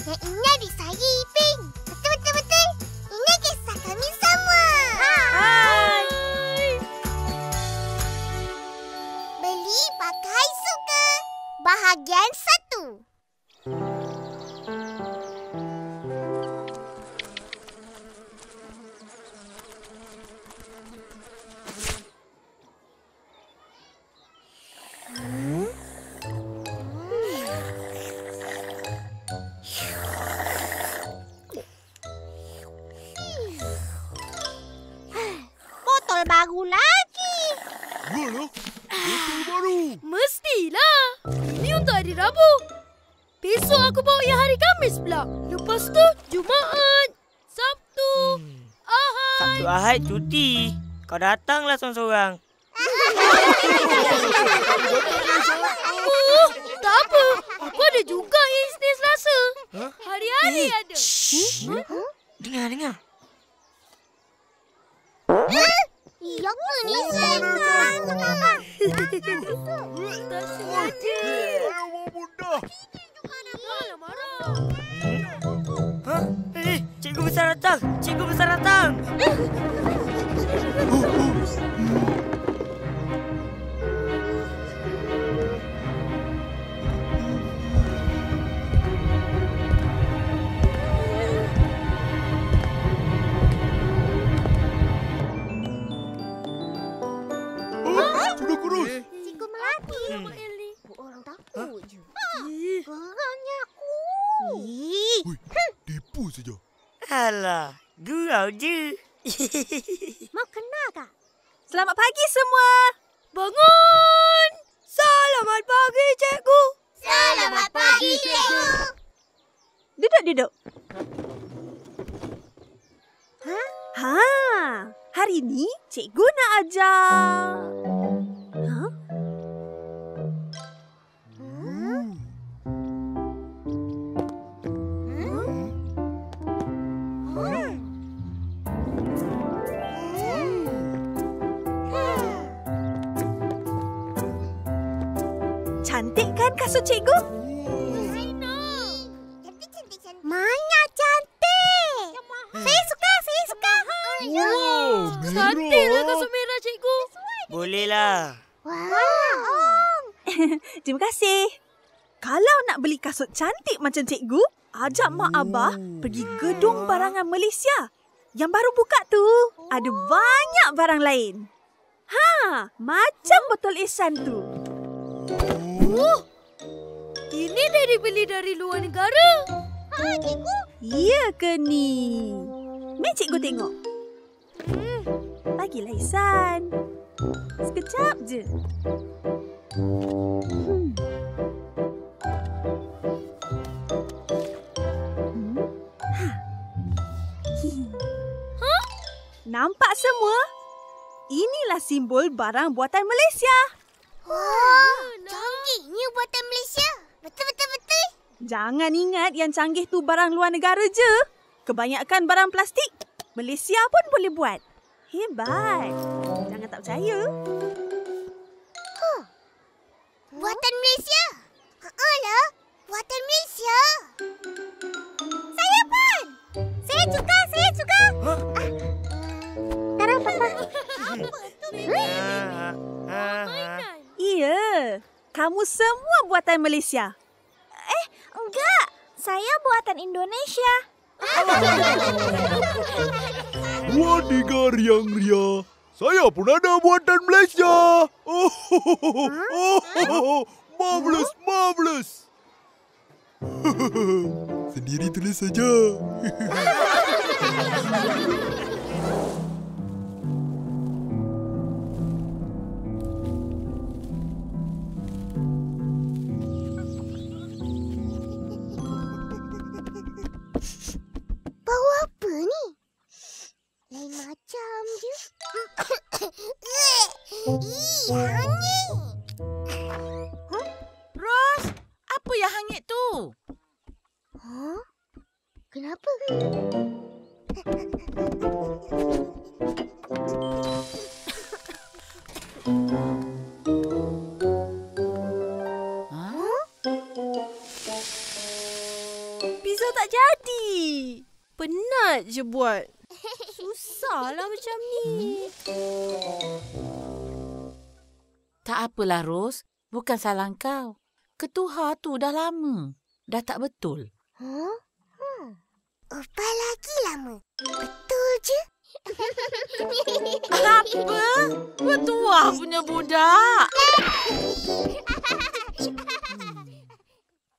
Yang ini adik saya, Ipin. Betul. Ini kisah kami semua. Hai. Beli pakai suka. Bahagian 1. Botol baru lagi. Yalah, botol baru. Mestilah. Ini untuk hari Rabu. Besok aku bawa yang hari Khamis pula. Lepas tu Jumaat, Sabtu, Ahad. Sabtu Ahad cuti. Kau datanglah seorang-seorang. Tak apa. Aku ada juga Isnin Selasa. Hari-hari ada. Dengar. Ya ke ni? Tak sengaja. Awak mudah. Janganlah marah. Cikgu besar datang. Cikgu besar datang. Sudah kurus. Cikgu Melati. Nama Eli. Orang takut je. Gerangnya aku. Hui, tipu saja. Alah, gurau je. Mau kenal tak? Selamat pagi semua. Bangun. Selamat pagi, cikgu. Selamat pagi, cikgu. Duduk. Ha, hari ni cikgu nak ajar. Cantik kan kasut cikgu? Cantik. Mana cantik? Saya suka. Wow, Cantiklah kasut merah cikgu. Bolehlah. Wow. Terima kasih. Kalau nak beli kasut cantik macam cikgu, ajak mak abah pergi gedung barangan Malaysia. Yang baru buka tu, ada banyak barang lain. Macam botol Ihsan tu. Ini beli dari luar negara. Cikgu. Ya ke ni? Mari cikgu tengok. Bagilah Ihsan. Sekejap je. Nampak semua? Inilah simbol barang buatan Malaysia. Wah, canggihnya buatan Malaysia. Betul. Jangan ingat yang canggih tu barang luar negara je. Kebanyakan barang plastik, Malaysia pun boleh buat. Hebat. Jangan tak percaya. Buatan Malaysia. Alah, buatan Malaysia. Saya pun. Saya juga. Tarang papa. Apa tu, Bibi? Iya, kamu semua buatan Malaysia. Enggak. Saya buatan Indonesia. Wah, Diga riang-ria. Saya pun ada buatan Malaysia. Marvelous. Sendiri tulis saja. Bau apa ni? Lain macam je. Hangit. Ros, apa yang hangit tu? Kenapa? pizza tak jadi. Penat je buat. Susahlah macam ni. Tak apalah, Ros. Bukan salah kau. Ketuha tu dah lama. Dah tak betul. Opa lagi lama. Betul je. Apa? Ketuha punya budak.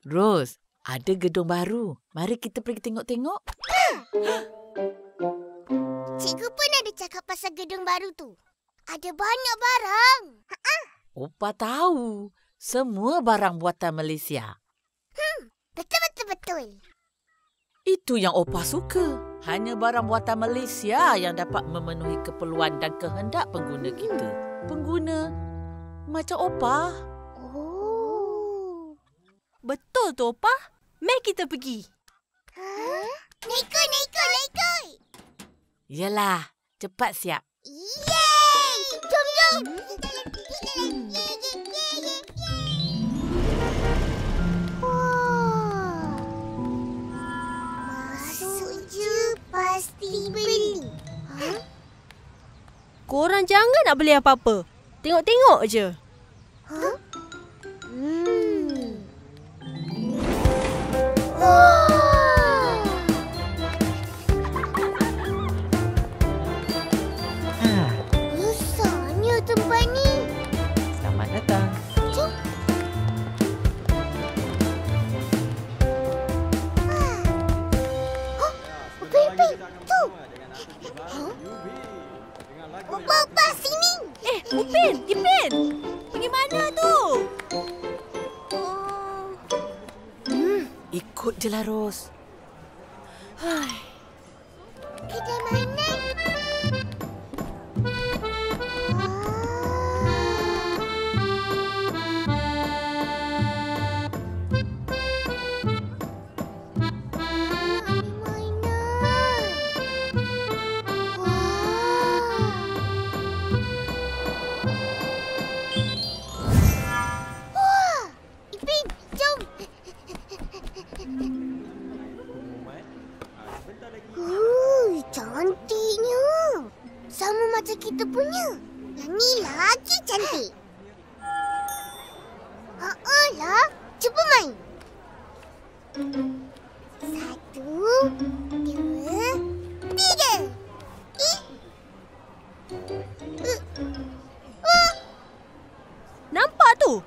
Ros, ada gedung baru. Mari kita pergi tengok-tengok. Cikgu pun ada cakap pasal gedung baru tu. Ada banyak barang. Opa tahu. Semua barang buatan Malaysia. Betul. Itu yang Opa suka. Hanya barang buatan Malaysia yang dapat memenuhi keperluan dan kehendak pengguna kita. Pengguna macam Opa. Betul tu, Opa. Mari kita pergi. Naikkan. Yalah, cepat siap. Yeay! Jom. Masuk je pasti beli. Korang jangan nak beli apa-apa. Tengok-tengok je. Besarnya tempat ni. Selamat datang. Jom. Upin, tu. Opa, sini. Upin, Ipin. Pergi mana tu? Ikut je lah, Ros. Kedai mainan. Cantiknya. Sama macam kita punya. Yang ni lagi cantik. Lah, cuba main. 1, 2, 3. Nampak tu?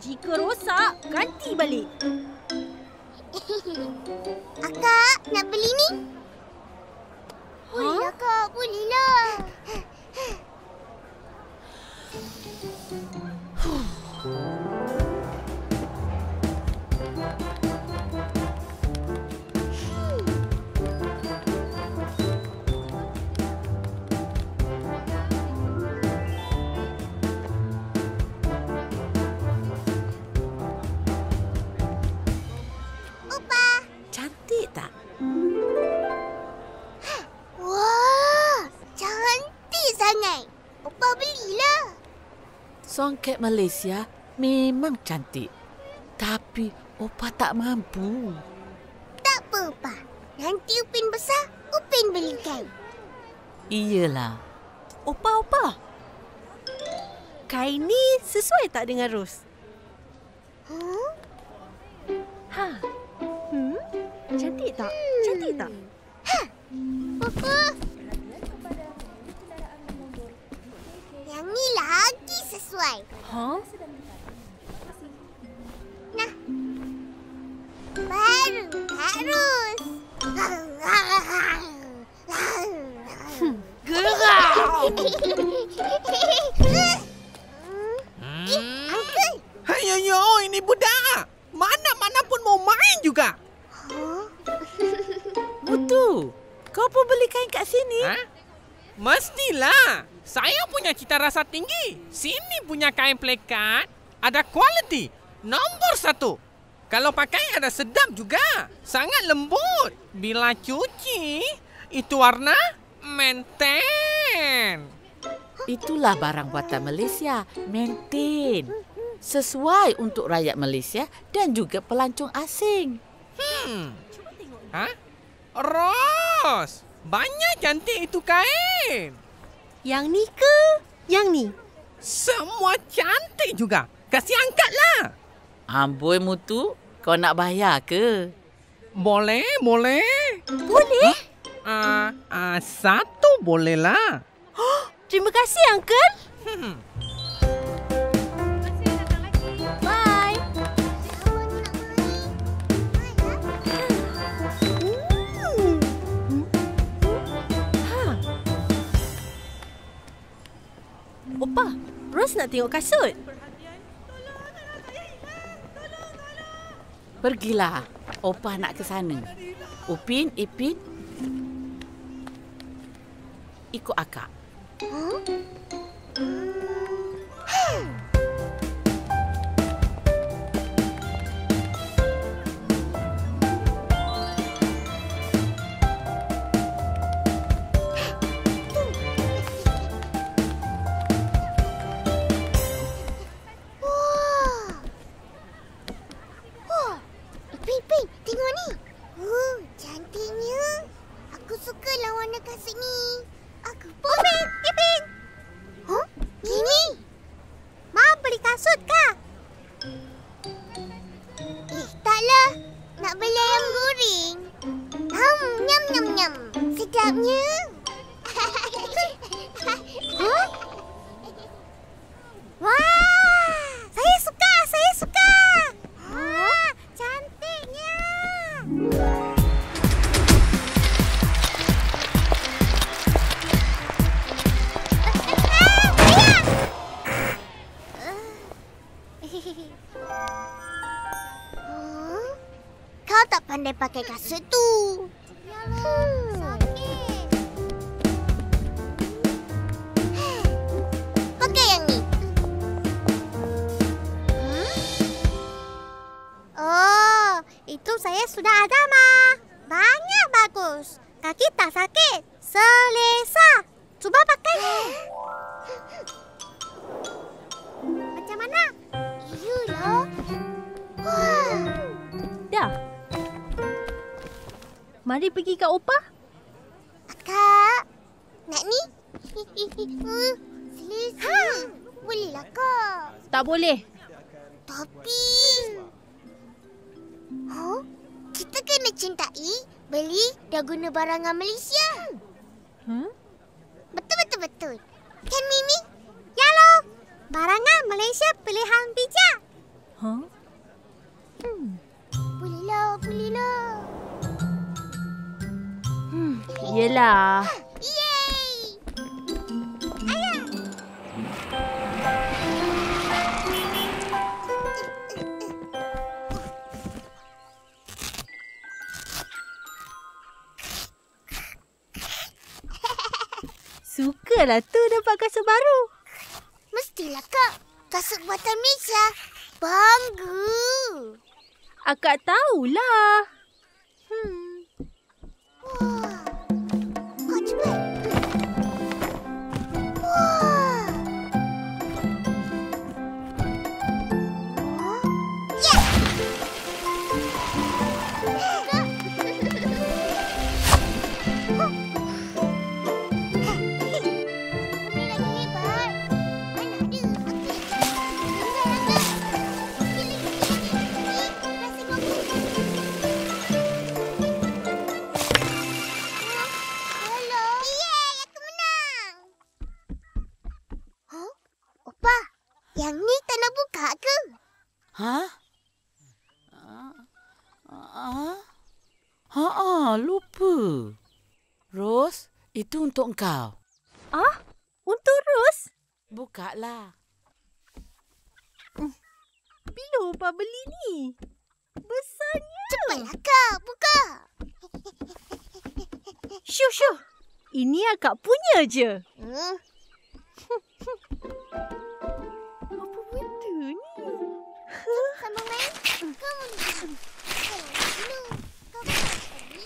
Jika rosak, ganti balik. Akak, nak beli ni? Boleh, Kak. Bolehlah. Cantik tak? Wah, cantik sangat. Opa belilah. Songket Malaysia memang cantik. Tapi Opa tak mampu. Tak apa, Opa. Nanti Upin besar, Upin belikan. Iyalah. Opa. Kain ni sesuai tak dengan Ros? Cantik tak? Opa. Yang ni lagi sesuai. Nah. Baru harus. Gerak! Uncle. Hayoyo, ini budak. Mana-mana pun mau main juga. Mutu, kau pun beli kain kat sini? Mestilah. Saya punya cita rasa tinggi. Sini punya kain plekat ada kualiti. Nombor 1. Kalau pakai ada sedap juga. Sangat lembut. Bila cuci, itu warna maintain. Itulah barang buatan Malaysia, maintain. Sesuai untuk rakyat Malaysia dan juga pelancong asing. Ha? Ros! Banyak cantik itu kain. Yang ni ke? Yang ni? Semua cantik juga. Kasih angkatlah. Amboi Mutu, kau nak bayar ke? Boleh? Boleh? Satu bolehlah. Terima kasih, Uncle. Bye. Opa, Ros nak tengok kasut. Pergilah. Opah nak ke sana. Upin, Ipin, ikut akak. Ipin, tengok ni. Cantiknya. Aku sukalah warna kasut ni. Aku pun. Ipin. Ini? Mau beli kasut kah? Taklah. Nak beli ayam goreng. Nyam, nyam, nyam. Sedapnya. Wah, saya suka. Cantiknya. Kau tak pandai pakai kasut tu. Sakit. Pakai yang ni. Oh, itu saya sudah ada, Ma. Banyak bagus. Kaki tak sakit. Selesa. Cuba pakai. Macam mana? Iyalah. Wah. Dah. Mari pergi kat Opah. Kak, nak ni? Selesa. Bolehlah, Kak. Tak boleh. Tapi... Kita kena cintai, beli dan guna barangan Malaysia. Betul. Kan, Mimi? Ya, lo. Barangan Malaysia pilihan bijak. Bolehlah. Yelah. Yeay! Ayah! Sukalah tu dapat kasut baru. Mestilah, Kak. Kasut buatan Malaysia. Bangga. Akak tahulah. Wah. Kau cepat. Wah. Yes! Kami lagi hebat. Mana ada? Hello. Yeay, aku menang. Opa, yang ni tak nak buka ke? Lupa. Ros, itu untuk engkau. Untuk Ros? Bukalah. Bila Opah beli ni? Besarnya. Cepatlah, Kak. Buka. Syuh. Ini akak punya je. Apa benda ni? Sama main. Kamu dulu. Kau tadi.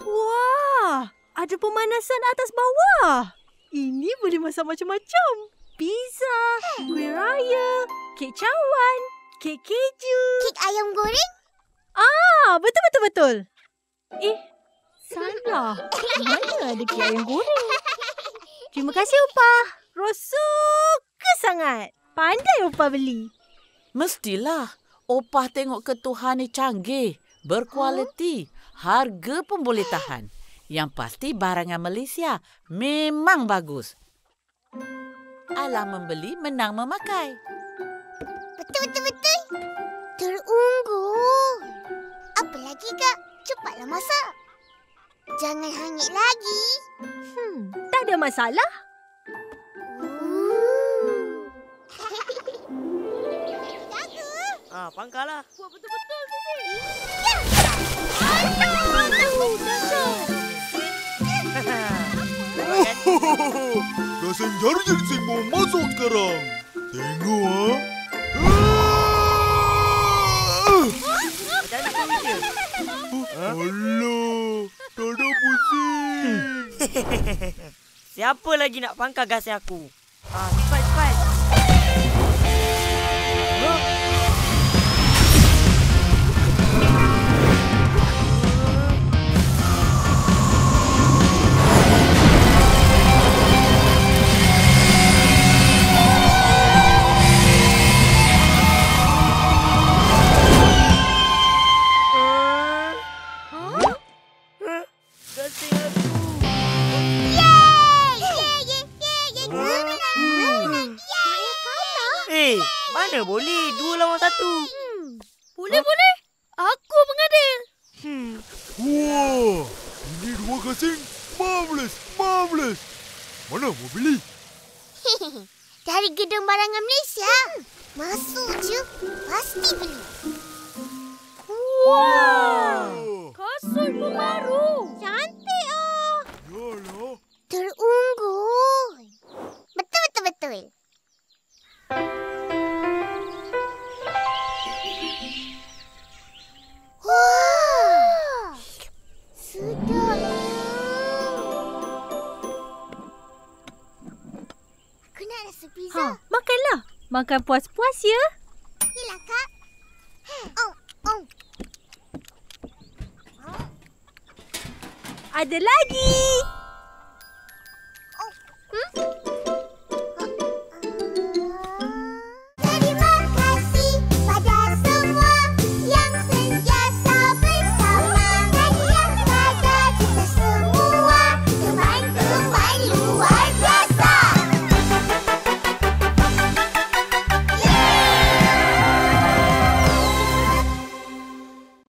Wah, ada pemanasan atas bawah. Ini boleh masak macam-macam. pizza, kuih raya, kek cawan, kek keju. Kek ayam goreng? Betul. Salah. Mana ada kek ayam goreng? Terima kasih, Opah. Ros suka sangat. Pandai Opah beli. Mestilah. Opah tengok ketuhan ni canggih, berkualiti, harga pun boleh tahan. Yang pasti barangan Malaysia memang bagus. Alah membeli, menang memakai. Betul. Terunggul. Apa lagi, Kak? Cepatlah masak. Jangan hangit lagi. Tak ada masalah. Pangkallah. Buat betul-betul ke sini? Gasing jari-jari sing mau masuk sekarang. Tengok Alah, tak ada pusing. Siapa lagi nak pangkal gasing aku? Cepat. Mana boleh 2 lawan 1. Boleh. Aku mengadil. Wah, ini 2 gasing marvelous. Mana mau beli? Dari Gedung Barangan Malaysia. Masuk je, pasti beli. Wow. Kasut pun baru. Cantik ah. Yalah. Terunggul. Betul. Wah. Sedapnya. Aku nak rasa pizza. Makanlah. Makan puas-puas ya. Yelah, Kak. Ada lagi.